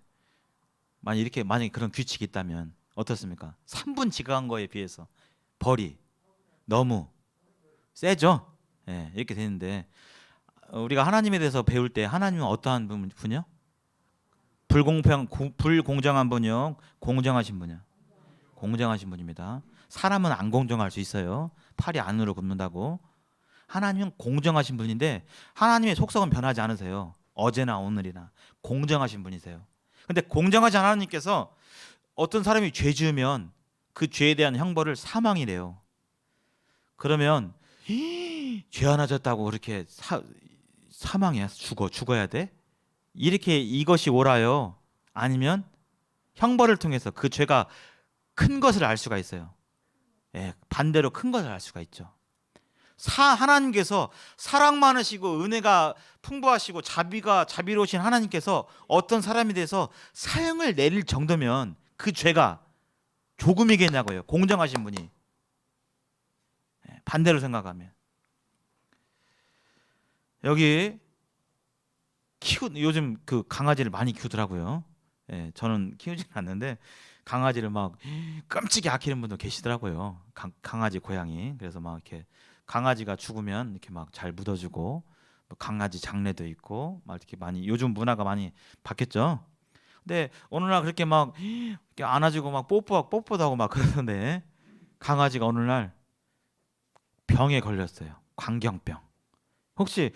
S1: 만약에 그런 규칙이 있다면 어떻습니까? 3분 지각한 거에 비해서 벌이 너무 세죠? 예, 이렇게 되는데 우리가 하나님에 대해서 배울 때 하나님은 어떠한 분이요? 불공정한 분이요? 공정하신 분이요? 공정하신 분입니다. 사람은 안 공정할 수 있어요. 팔이 안으로 굽는다고. 하나님은 공정하신 분인데 하나님의 속성은 변하지 않으세요. 어제나 오늘이나 공정하신 분이세요. 근데 공정하지 않은 하나님께서 어떤 사람이 죄 지으면 그 죄에 대한 형벌을 사망이래요. 그러면 죄 하나 졌다고 그렇게 사망이야? 죽어야 돼? 이렇게 이것이 옳아요? 아니면 형벌을 통해서 그 죄가 큰 것을 알 수가 있어요. 예, 반대로 큰 것을 알 수가 있죠. 하나님께서 사랑 많으시고 은혜가 풍부하시고 자비로우신 하나님께서 어떤 사람에 대해서 사형을 내릴 정도면 그 죄가 조금이겠냐고요. 공정하신 분이. 반대로 생각하면 여기 요즘 그 강아지를 많이 키우더라고요. 예, 저는 키우지는 않는데 강아지를 막 끔찍이 아끼는 분도 계시더라고요. 강아지 고양이. 그래서 막 이렇게 강아지가 죽으면 이렇게 막 잘 묻어주고 뭐 강아지 장례도 있고 막 이렇게 많이 요즘 문화가 많이 바뀌었죠. 근데 어느 날 그렇게 막 이렇게 안아주고 막 뽀뽀도 하고 막 그러는데 강아지가 어느 날 병에 걸렸어요. 광견병. 혹시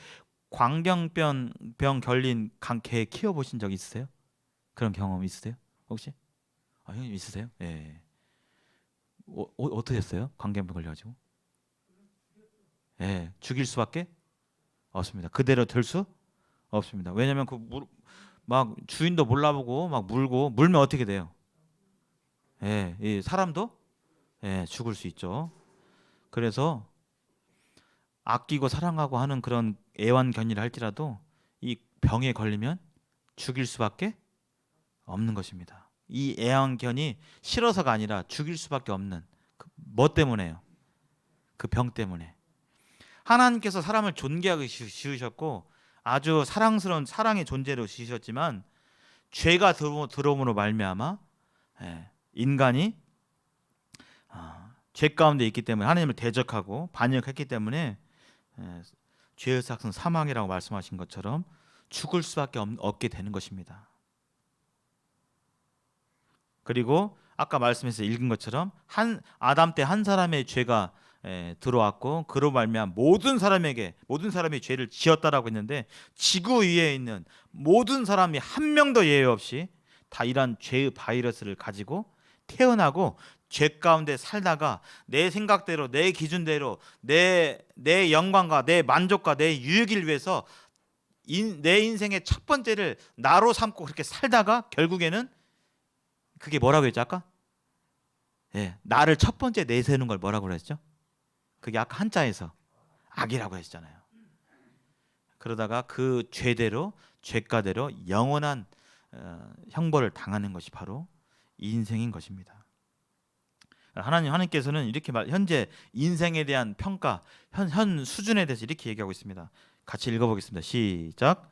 S1: 광견병 걸린 개 키워보신 적 있으세요? 그런 경험 있으세요? 혹시? 아, 형님 있으세요? 예. 어떻게 됐어요? 광견병 걸려가지고? 예, 죽일 수밖에 없습니다. 그대로 될 수 없습니다. 왜냐면 막 주인도 몰라보고 막 물면 어떻게 돼요? 예, 이 사람도 예, 죽을 수 있죠. 그래서 아끼고 사랑하고 하는 그런 애완견이라 할지라도 이 병에 걸리면 죽일 수밖에 없는 것입니다. 이 애완견이 싫어서가 아니라 죽일 수밖에 없는 뭐 때문에요? 그 병 때문에. 하나님께서 사람을 존귀하게 지으셨고 아주 사랑스러운 사랑의 존재로 지으셨지만 죄가 들어옴으로 말미암아 인간이 죄 가운데 있기 때문에 하나님을 대적하고 반역했기 때문에 죄의 삭은 사망이라고 말씀하신 것처럼 죽을 수밖에 없게 되는 것입니다. 그리고 아까 말씀에서 읽은 것처럼 한 아담 때 한 사람의 죄가 들어왔고 그로 말미암아 모든 사람이 죄를 지었다라고 했는데 지구 위에 있는 모든 사람이 한 명도 예외 없이 다 이런 죄의 바이러스를 가지고 태어나고 죄 가운데 살다가 내 생각대로 내 기준대로 내 영광과 내 만족과 내 유익을 위해서 내 인생의 첫 번째를 나로 삼고 그렇게 살다가 결국에는 그게 뭐라고 했죠 아까? 예, 나를 첫 번째 내세우는 걸 뭐라고 그랬죠? 그게 아까 한자에서 악이라고 했잖아요. 그러다가 그 죄가대로 영원한 형벌을 당하는 것이 바로 인생인 것입니다. 하나님께서는 이렇게 현재 인생에 대한 평가, 현 수준에 대해서 이렇게 얘기하고 있습니다. 같이 읽어보겠습니다. 시작.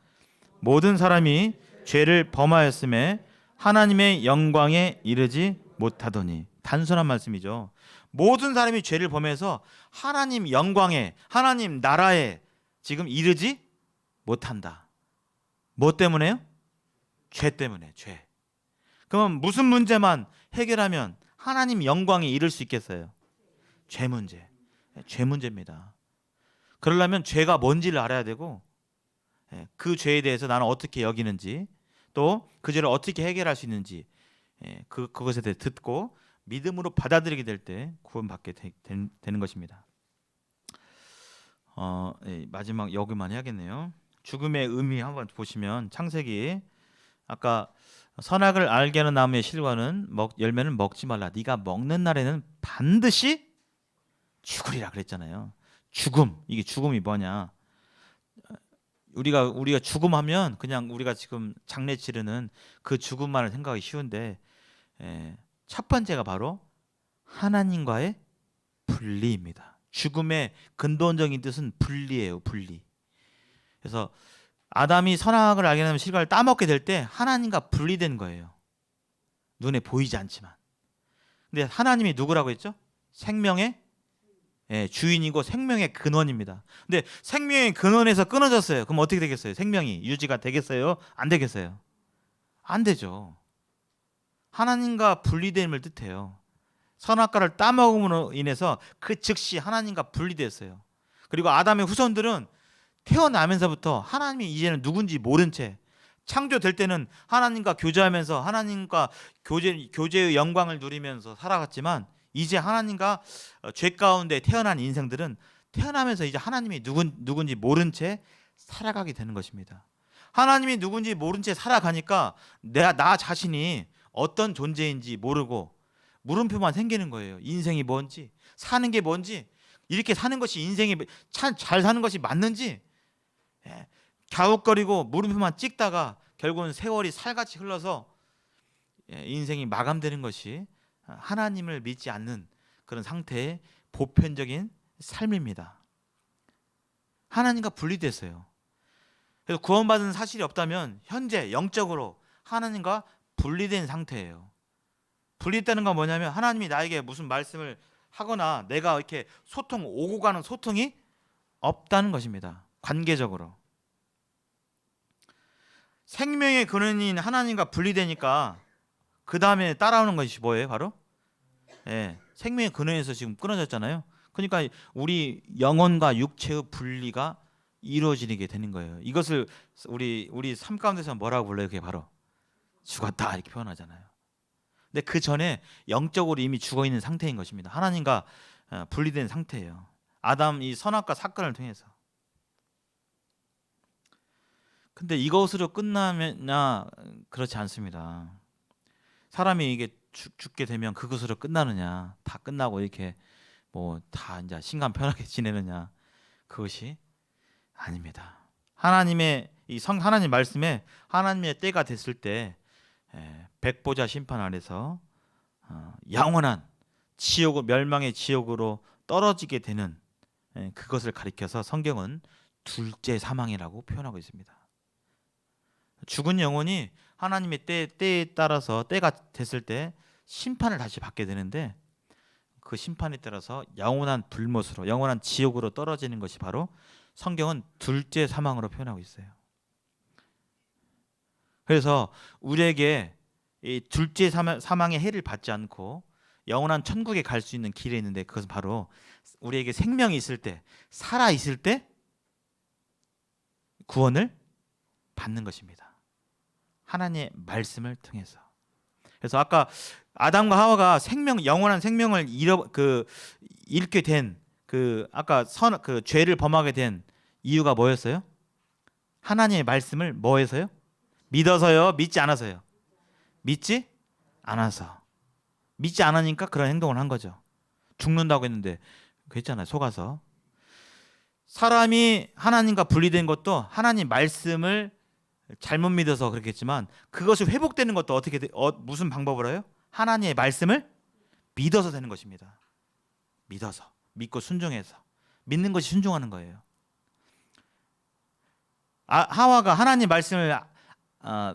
S1: 모든 사람이 죄를 범하였음에 하나님의 영광에 이르지 못하더니. 단순한 말씀이죠. 모든 사람이 죄를 범해서 하나님 영광에 하나님 나라에 지금 이르지 못한다. 뭐 때문에요? 죄 때문에. 죄. 그럼 무슨 문제만 해결하면 하나님 영광에 이를 수 있겠어요? 죄 문제. 죄 문제입니다. 그러려면 죄가 뭔지를 알아야 되고 그 죄에 대해서 나는 어떻게 여기는지 또 그 죄를 어떻게 해결할 수 있는지 그것에 대해 듣고 믿음으로 받아들이게 될 때 구원받게 되는 것입니다. 마지막 여기만 해야겠네요. 죽음의 의미 한번 보시면 창세기 아까 선악을 알게 하는 나무의 실과는 열매는 먹지 말라. 네가 먹는 날에는 반드시 죽으리라 그랬잖아요. 죽음. 이게 죽음이 뭐냐? 우리가 죽음하면 그냥 우리가 지금 장례 치르는 그 죽음만을 생각하기 쉬운데 첫 번째가 바로 하나님과의 분리입니다. 죽음의 근본적인 뜻은 분리예요. 분리. 그래서 아담이 선악을 알게 되면 실과를 따먹게 될 때 하나님과 분리된 거예요. 눈에 보이지 않지만. 근데 하나님이 누구라고 했죠? 생명의 주인이고 생명의 근원입니다. 근데 생명의 근원에서 끊어졌어요. 그럼 어떻게 되겠어요? 생명이 유지가 되겠어요? 안 되겠어요? 안 되죠. 하나님과 분리됨을 뜻해요. 선악과를 따먹음으로 인해서 그 즉시 하나님과 분리됐어요. 그리고 아담의 후손들은 태어나면서부터 하나님이 이제는 누군지 모른 채 창조될 때는 하나님과 교제하면서 하나님과 교제의 영광을 누리면서 살아갔지만 이제 하나님과 죄 가운데 태어난 인생들은 태어나면서 이제 하나님이 누군지 모른 채 살아가게 되는 것입니다. 하나님이 누군지 모른 채 살아가니까 나 자신이 어떤 존재인지 모르고 물음표만 생기는 거예요. 인생이 뭔지, 사는 게 뭔지, 이렇게 사는 것이 인생이 잘 사는 것이 맞는지 갸웃거리고 물음표만 찍다가 결국은 세월이 살같이 흘러서 인생이 마감되는 것이 하나님을 믿지 않는 그런 상태의 보편적인 삶입니다. 하나님과 분리됐어요. 그래서 구원받은 사실이 없다면 현재 영적으로 하나님과 분리된 상태예요. 분리됐다는 건 뭐냐면 하나님이 나에게 무슨 말씀을 하거나 내가 이렇게 오고 가는 소통이 없다는 것입니다. 관계적으로. 생명의 근원인 하나님과 분리되니까 그 다음에 따라오는 것이 뭐예요? 바로 생명의 근원에서 지금 끊어졌잖아요. 그러니까 우리 영혼과 육체의 분리가 이루어지게 되는 거예요. 이것을 우리 삶 가운데서 뭐라고 불러요? 그게 바로 죽었다 이렇게 표현하잖아요. 근데 그 전에 영적으로 이미 죽어 있는 상태인 것입니다. 하나님과 분리된 상태예요. 아담 이 선악과 사건을 통해서. 근데 이것으로 끝나느냐? 그렇지 않습니다. 사람이 이게 죽게 되면 그것으로 끝나느냐? 다 끝나고 이렇게 뭐 다 이제 신간 편하게 지내느냐? 그것이 아닙니다. 하나님의 하나님 말씀에 하나님의 때가 됐을 때 백보자 심판 아래서 영원한 멸망의 지옥으로 떨어지게 되는 그것을 가리켜서 성경은 둘째 사망이라고 표현하고 있습니다. 죽은 영혼이 하나님의 때에 따라서 때가 됐을 때 심판을 다시 받게 되는데 그 심판에 따라서 영원한 불못으로 영원한 지옥으로 떨어지는 것이 바로 성경은 둘째 사망으로 표현하고 있어요. 그래서 우리에게 이 둘째 사망의 해를 받지 않고 영원한 천국에 갈 수 있는 길이 있는데 그것은 바로 우리에게 생명이 있을 때, 살아 있을 때 구원을 받는 것입니다. 하나님의 말씀을 통해서. 그래서 아까 아담과 하와가 영원한 생명을 잃게 된 아까 죄를 범하게 된 이유가 뭐였어요? 하나님의 말씀을 뭐해서요? 믿어서요? 믿지 않아서요? 믿지 않아서. 믿지 않으니까 그런 행동을 한 거죠. 죽는다고 했는데 그랬잖아요. 속아서. 사람이 하나님과 분리된 것도 하나님 말씀을 잘못 믿어서 그렇겠지만 그것이 회복되는 것도 무슨 방법으로 해요? 하나님의 말씀을 믿어서 되는 것입니다. 믿어서. 믿고 순종해서. 믿는 것이 순종하는 거예요. 하와가 하나님 말씀을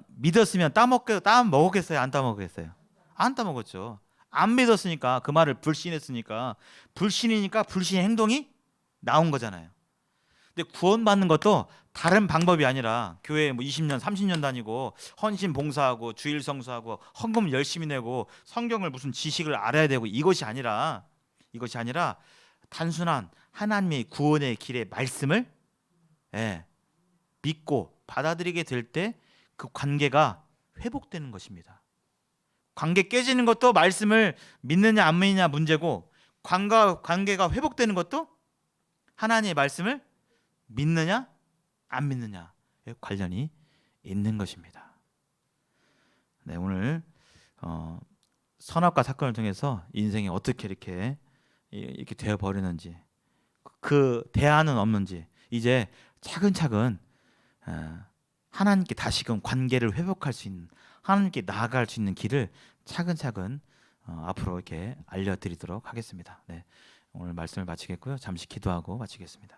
S1: 믿었으면 따먹겠어요? 안 따먹겠어요? 안 따먹었죠. 안 믿었으니까 그 말을 불신했으니까 불신이니까 불신의 행동이 나온 거잖아요. 근데 구원받는 것도 다른 방법이 아니라 교회에 뭐 20년, 30년 다니고 헌신 봉사하고 주일 성수하고 헌금 열심히 내고 성경을 무슨 지식을 알아야 되고 이것이 아니라 단순한 하나님의 구원의 길의 말씀을 믿고 받아들이게 될 때 그 관계가 회복되는 것입니다. 관계 깨지는 것도 말씀을 믿느냐 안 믿느냐 문제고 관계가 회복되는 것도 하나님의 말씀을 믿느냐 안 믿느냐에 관련이 있는 것입니다. 네, 오늘 선악과 사건을 통해서 인생이 어떻게 이렇게 되어 버리는지 그 대안은 없는지 이제 차근차근 하나님께 다시금 관계를 회복할 수 있는 하나님께 나아갈 수 있는 길을 차근차근 앞으로 이렇게 알려드리도록 하겠습니다. 네, 오늘 말씀을 마치겠고요. 잠시 기도하고 마치겠습니다.